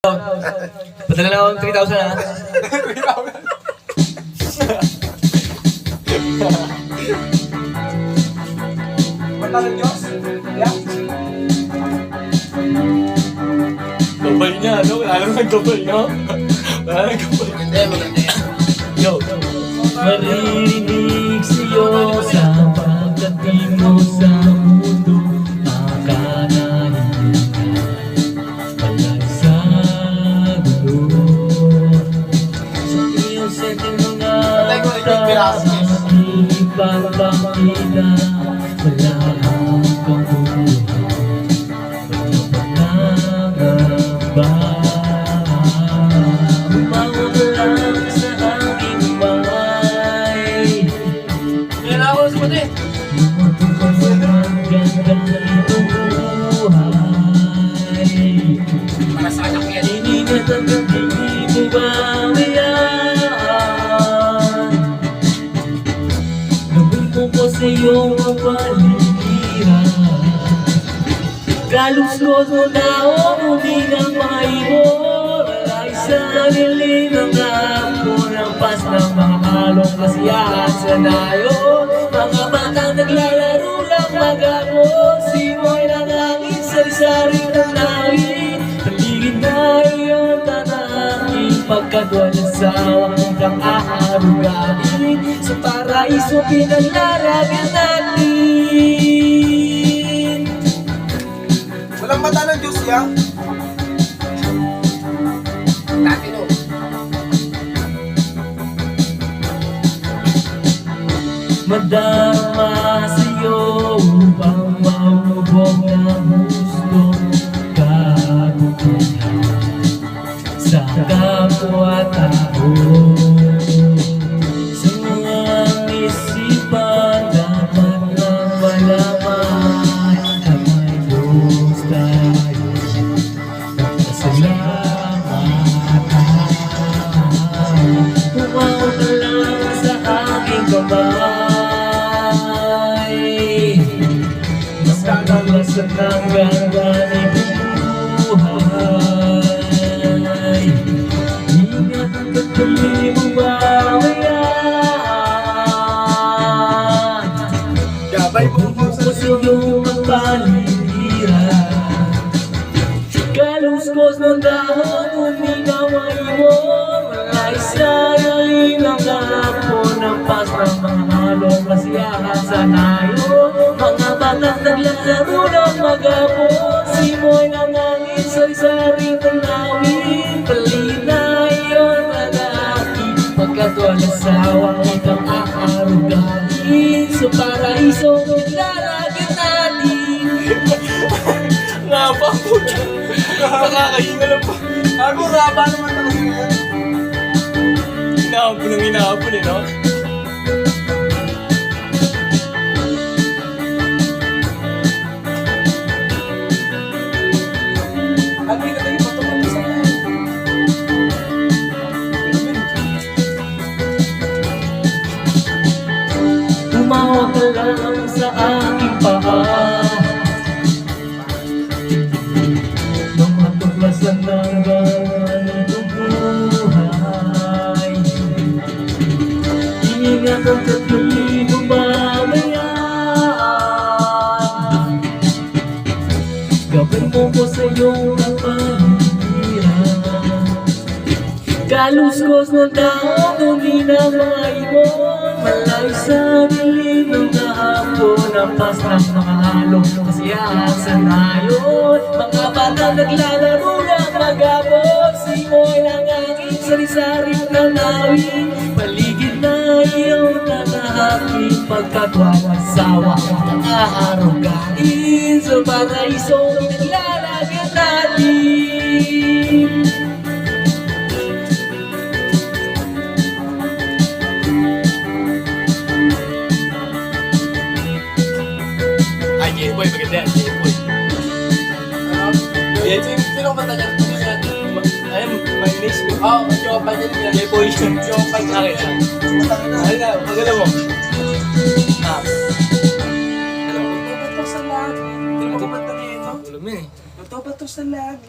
Padala na akong 3,000 ha. Punta ng Diyos? Yeah? Gabay niya, ano? Wala naman gabay, no? Wala naman gabay. Maganda yan. Yo! Maririnig sa'yo sa pagdating mo sa mundo. Akalain ka pala'y sa gulo. Sa iyong setting mga ipapakita. Wala akong pagkukuha. Pagpapangamba. Umawa ka lang sa aking bahay. Yan ako sa puti. Para sa anak yan. Iningat ang hindi mo bawian. Gawin mo ko sa iyong kapaligiran. Kaluskos mo na o humingang maibon. Ay sa lilim ng hapon ang pas ng mga halong kasiyahan sa nayon. Mga batang naglalaro lang mag-apon. Simoy ng hangin, sari-sari ng langit. Paligid na iyong tanangin. Pagkat walang sawa kang aarugain. Sa paraiso pinaglalagyan natin. Walang mata ng Diyos yan. Dati no. Madama sa'yo upang maubog ng gusto kagutuhan sa kapwa-tao. Sa mga isipan dapat na malaman na may Diyos tayo. Salamat. Umaw ka lang sa aking kamay. Masakalasan ng ganda ni buhay. Ingat ang pagkali mo bawayan. Gabay mo ko sa Sa iyong kapaligiran. Kaluskos ng dahon, humingaw ang ibon. Malay sa lalim ng hapon. Ang pas ng mga halong kasiyahan sa nayon. Mga batang naglalaro ng mag-apon. Simoy ng hangin, sari-sari ng lawin. Paligid na iyon mag-aakit. Pagkat walang sawa ikang aarugain. Sa paraiso lalagyan natin. Nga ba po? Nakakahinga lang po. Ako raba naman talaga yan. Hinahapon ng hinahapon eh, no? Abi ka tayo patungkol sa yan. Tumawag ka lang sa aking paa. Nung matuklasan ng ganitong buhay. Ingat ang pagkali mo babayan. Gawin mo ko sa iyong kapaligiran. Kaluskos ng taong humina mga ibon. Malay sa dilim ng hapon. Ang pas ng mga halong kasiyahan sa nayon. Mga bata naglalaro ng mag-apon. Simoy ng aking sari-sari ng lawin. Paligid na iyong tatahakin. Pagkat walang sawa ang aarugain. Sa paraiso naglalagyan natin. Ay, J-Boy, maganda yan, J-Boy. Sino ba tayo? Ayun, may miss ko. Oo, Jopa niya niya. J-Boy siya. Jopa niya. Akin yan. Matangin na. Ayun na, maganda mo. Ah. Hello. Ito ba to sa lagi? Hindi mo ba ito nito? Ulam yun eh. Ito ba to sa lagi?